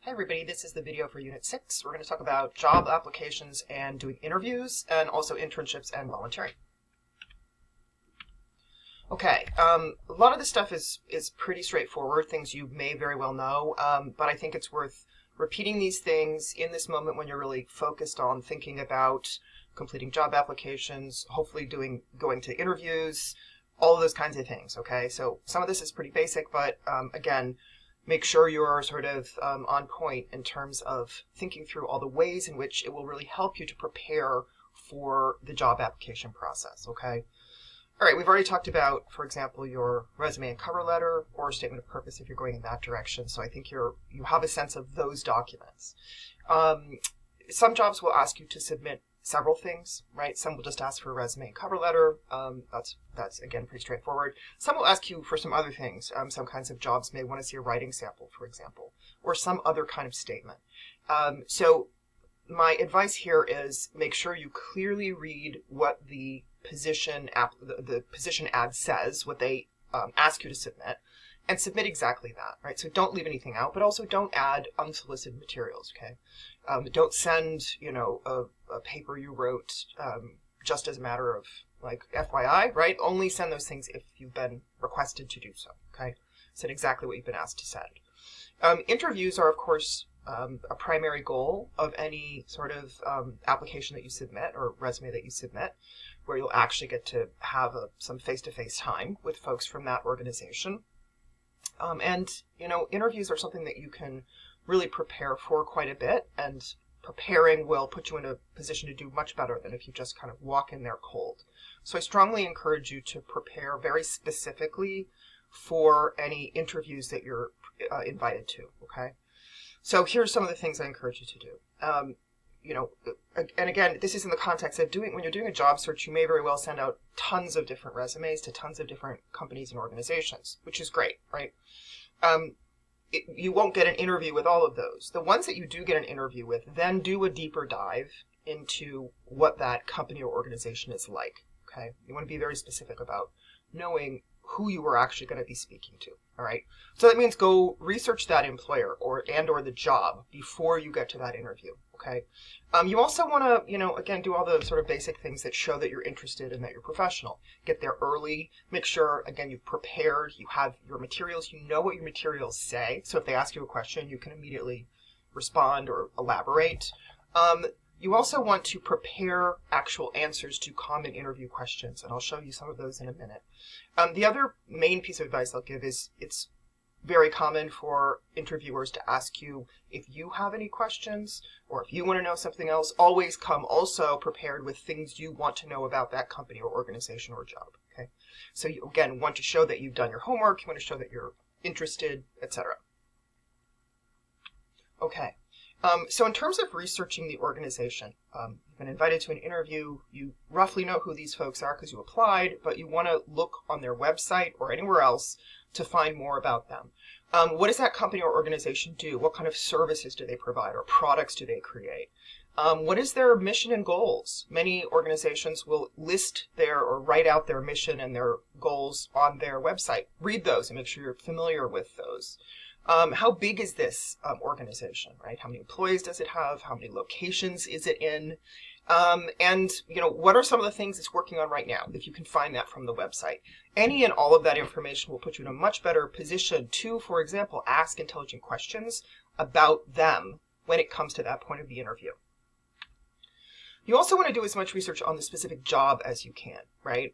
Hi everybody, this is the video for Unit 6. We're going to talk about job applications and doing interviews and also internships and volunteering. Okay, a lot of this stuff is pretty straightforward, things you may very well know, but I think it's worth repeating these things in this moment when you're really focused on thinking about completing job applications, hopefully going to interviews, all of those kinds of things, okay? So some of this is pretty basic, but again, make sure you're sort of on point in terms of thinking through all the ways in which it will really help you to prepare for the job application process, okay? All right, we've already talked about, for example, your resume and cover letter or statement of purpose if you're going in that direction. So I think you have a sense of those documents. Some jobs will ask you to submit several things, right? Some will just ask for a resume and cover letter. That's again pretty straightforward. Some will ask you for some other things. Some kinds of jobs may want to see a writing sample, for example, or some other kind of statement. So my advice here is make sure you clearly read what the position ad says, what they ask you to submit, and submit exactly that, right? So don't leave anything out, but also don't add unsolicited materials, okay? Don't send, a paper you wrote just as a matter of, like, FYI, right? Only send those things if you've been requested to do so, okay? Send exactly what you've been asked to send. Interviews are, of course, a primary goal of any sort of application that you submit or resume that you submit, where you'll actually get to have some face-to-face time with folks from that organization. Interviews are something that you can really prepare for quite a bit, and preparing will put you in a position to do much better than if you just kind of walk in there cold. So I strongly encourage you to prepare very specifically for any interviews that you're invited to, okay? So here's some of the things I encourage you to do. And again, this is in the context of when you're doing a job search, you may very well send out tons of different resumes to tons of different companies and organizations, which is great, right? You won't get an interview with all of those. The ones that you do get an interview with, then do a deeper dive into what that company or organization is like, okay? You want to be very specific about knowing who you are actually going to be speaking to, all right? So that means go research that employer or the job before you get to that interview, okay? You also want to, again, do all the sort of basic things that show that you're interested and that you're professional. Get there early. Make sure, again, you've prepared. You have your materials. You know what your materials say. So if they ask you a question, you can immediately respond or elaborate. You also want to prepare actual answers to common interview questions, and I'll show you some of those in a minute. The other main piece of advice I'll give is it's very common for interviewers to ask you if you have any questions or if you want to know something else. Always come also prepared with things you want to know about that company or organization or job, okay? So you, again, want to show that you've done your homework, you want to show that you're interested, etc. Okay. So in terms of researching the organization, you've been invited to an interview, you roughly know who these folks are because you applied, but you want to look on their website or anywhere else to find more about them. What does that company or organization do? What kind of services do they provide or products do they create? What is their mission and goals? Many organizations will list or write out their mission and their goals on their website. Read those and make sure you're familiar with those. How big is this organization, right? How many employees does it have? How many locations is it in? What are some of the things it's working on right now, if you can find that from the website? Any and all of that information will put you in a much better position to, for example, ask intelligent questions about them when it comes to that point of the interview. You also want to do as much research on the specific job as you can, right?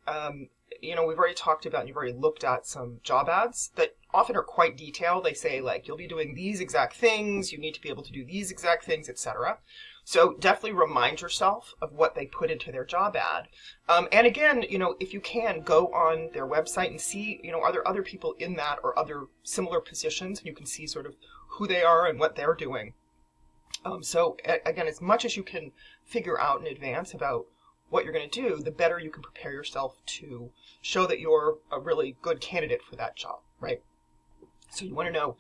We've already talked about and you've already looked at some job ads that often are quite detailed. They say, like, you'll be doing these exact things, you need to be able to do these exact things, etc. So definitely remind yourself of what they put into their job ad. And again, if you can, go on their website and see, are there other people in that or other similar positions? And you can see sort of who they are and what they're doing. So again, as much as you can figure out in advance about what you're going to do, the better you can prepare yourself to show that you're a really good candidate for that job, right? So you want to know,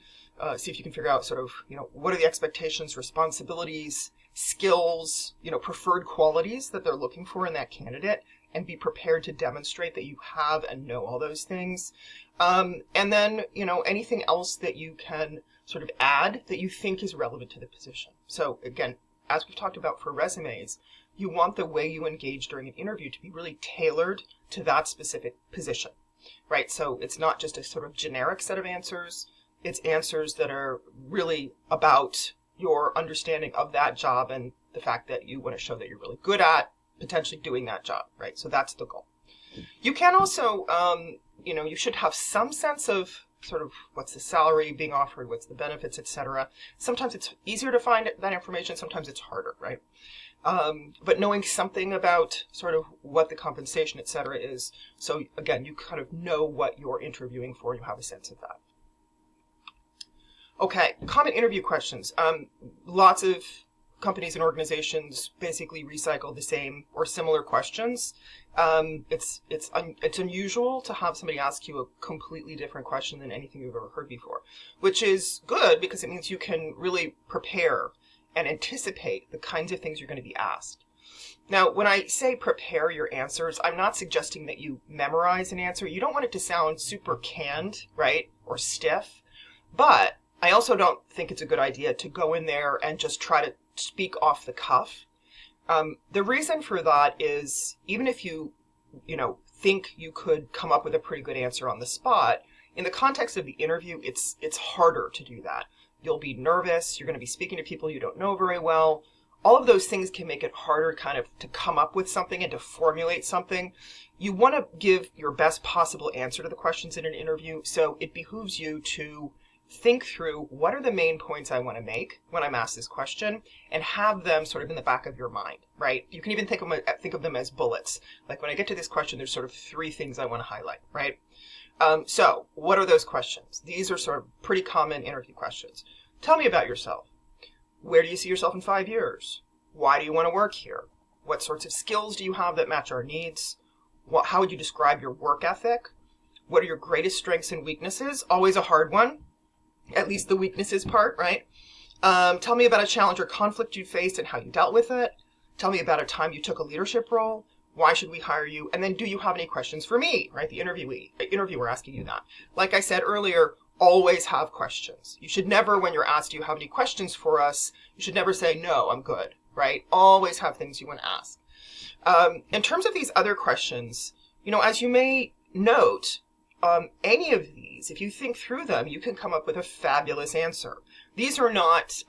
see if you can figure out sort of, what are the expectations, responsibilities, skills, preferred qualities that they're looking for in that candidate, and be prepared to demonstrate that you have and know all those things. And then, anything else that you can sort of add that you think is relevant to the position. So again, as we've talked about for resumes, you want the way you engage during an interview to be really tailored to that specific position, right? So it's not just a sort of generic set of answers. It's answers that are really about your understanding of that job and the fact that you want to show that you're really good at potentially doing that job, right? So that's the goal. You can also, you should have some sense of sort of what's the salary being offered, what's the benefits, etc. Sometimes it's easier to find that information, sometimes it's harder, right? But knowing something about sort of what the compensation, etc. is, so again, you kind of know what you're interviewing for, you have a sense of that. Okay, common interview questions. Lots of companies and organizations basically recycle the same or similar questions. It's unusual to have somebody ask you a completely different question than anything you've ever heard before, which is good because it means you can really prepare and anticipate the kinds of things you're going to be asked. Now, when I say prepare your answers, I'm not suggesting that you memorize an answer. You don't want it to sound super canned, right, or stiff, but I also don't think it's a good idea to go in there and just try to speak off the cuff. The reason for that is even if you think you could come up with a pretty good answer on the spot, in the context of the interview, it's harder to do that. You'll be nervous. You're going to be speaking to people you don't know very well. All of those things can make it harder kind of to come up with something and to formulate something. You want to give your best possible answer to the questions in an interview, so it behooves you to think through what are the main points I want to make when I'm asked this question and have them sort of in the back of your mind, right? You can even think of them as bullets. Like when I get to this question, there's sort of 3 things I want to highlight, right? So what are those questions? These are sort of pretty common interview questions. Tell me about yourself. Where do you see yourself in 5 years? Why do you want to work here? What sorts of skills do you have that match our needs? How would you describe your work ethic? What are your greatest strengths and weaknesses? Always a hard one. At least the weaknesses part, right? Tell me about a challenge or conflict you faced and how you dealt with it. Tell me about a time you took a leadership role. Why should we hire you? And then do you have any questions for me, right? The interviewer asking you that. Like I said earlier, always have questions. You should never, when you're asked, do you have any questions for us? You should never say, no, I'm good, right? Always have things you want to ask. In terms of these other questions, as you may note, any of these, if you think through them, you can come up with a fabulous answer. These are not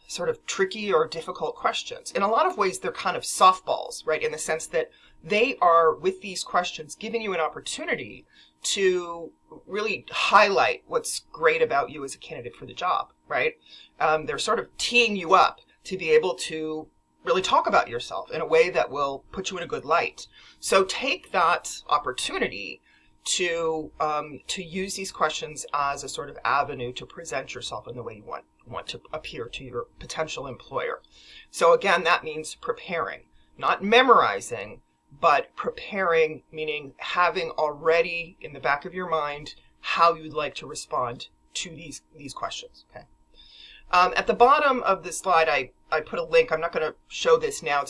sort of tricky or difficult questions. In a lot of ways, they're kind of softballs, right? In the sense that they are, with these questions, giving you an opportunity to really highlight what's great about you as a candidate for the job, right? They're sort of teeing you up to be able to really talk about yourself in a way that will put you in a good light. So take that opportunity to use these questions as a sort of avenue to present yourself in the way you want to appear to your potential employer. So again, that means preparing, not memorizing, but preparing, meaning having already in the back of your mind how you'd like to respond to these questions. Okay. At the bottom of this slide, I put a link. I'm not going to show this now.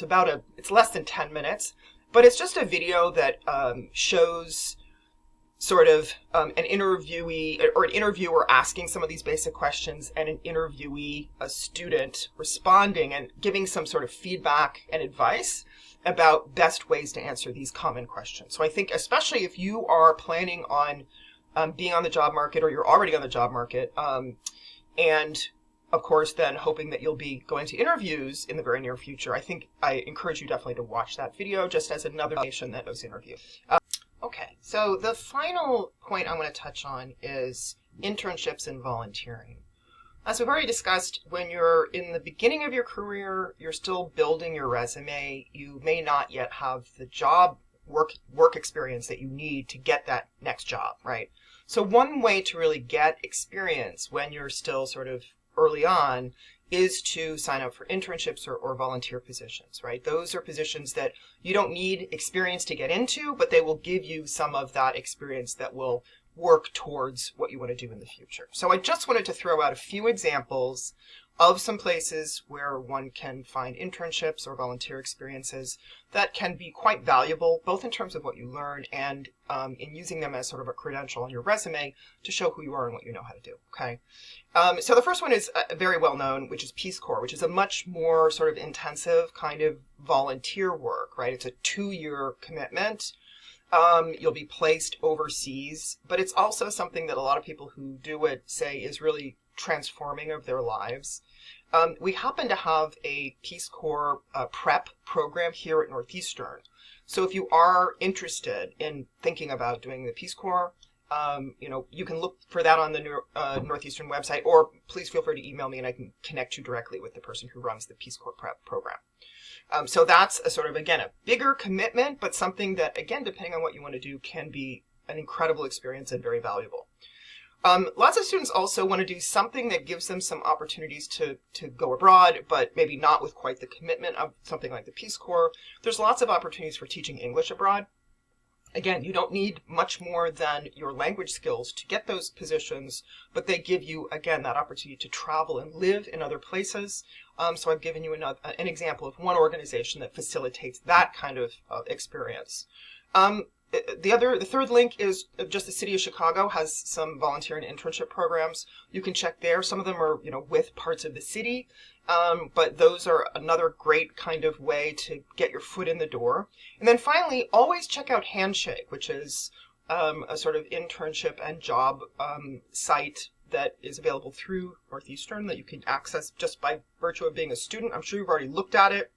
It's less than 10 minutes, but it's just a video that shows sort of an interviewee or an interviewer asking some of these basic questions and an interviewee, a student, responding and giving some sort of feedback and advice about best ways to answer these common questions. So I think especially if you are planning on being on the job market or you're already on the job market, and of course then hoping that you'll be going to interviews in the very near future, I think I encourage you definitely to watch that video just as another information that those interview. Okay, so the final point I want to touch on is internships and volunteering. As we've already discussed, when you're in the beginning of your career, you're still building your resume. You may not yet have the job work experience that you need to get that next job, right? So one way to really get experience when you're still sort of early on is to sign up for internships or volunteer positions, right? Those are positions that you don't need experience to get into, but they will give you some of that experience that will work towards what you want to do in the future. So I just wanted to throw out a few examples of some places where one can find internships or volunteer experiences that can be quite valuable, both in terms of what you learn and in using them as sort of a credential on your resume to show who you are and what you know how to do, okay? So the first one is very well known, which is Peace Corps, which is a much more sort of intensive kind of volunteer work, right? It's a 2-year commitment. You'll be placed overseas, but it's also something that a lot of people who do it say is really transforming of their lives. We happen to have a Peace Corps prep program here at Northeastern. So if you are interested in thinking about doing the Peace Corps, you can look for that on the Northeastern website, or please feel free to email me and I can connect you directly with the person who runs the Peace Corps prep program. So that's a sort of, again, a bigger commitment, but something that, again, depending on what you want to do, can be an incredible experience and very valuable. Lots of students also want to do something that gives them some opportunities to go abroad, but maybe not with quite the commitment of something like the Peace Corps. There's lots of opportunities for teaching English abroad. Again, you don't need much more than your language skills to get those positions, but they give you, again, that opportunity to travel and live in other places. So I've given you an example of one organization that facilitates that kind of experience. The third link is just the city of Chicago has some volunteer and internship programs. You can check there. Some of them are, with parts of the city, but those are another great kind of way to get your foot in the door. And then finally, always check out Handshake, which is a sort of internship and job site that is available through Northeastern that you can access just by virtue of being a student. I'm sure you've already looked at it.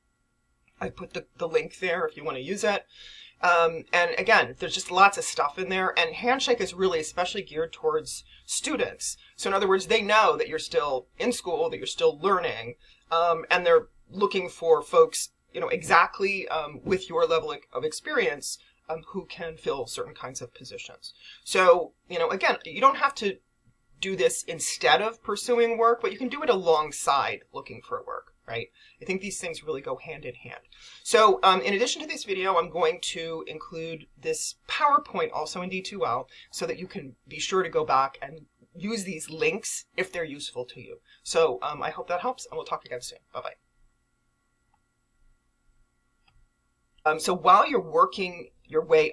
I put the link there if you want to use it. And again, there's just lots of stuff in there, and Handshake is really especially geared towards students. So in other words, they know that you're still in school, that you're still learning, and they're looking for folks, exactly with your level of experience who can fill certain kinds of positions. So, again, you don't have to do this instead of pursuing work, but you can do it alongside looking for work. Right? I think these things really go hand in hand. So in addition to this video, I'm going to include this PowerPoint also in D2L so that you can be sure to go back and use these links if they're useful to you. So I hope that helps, and we'll talk again soon. Bye-bye. So while you're working your way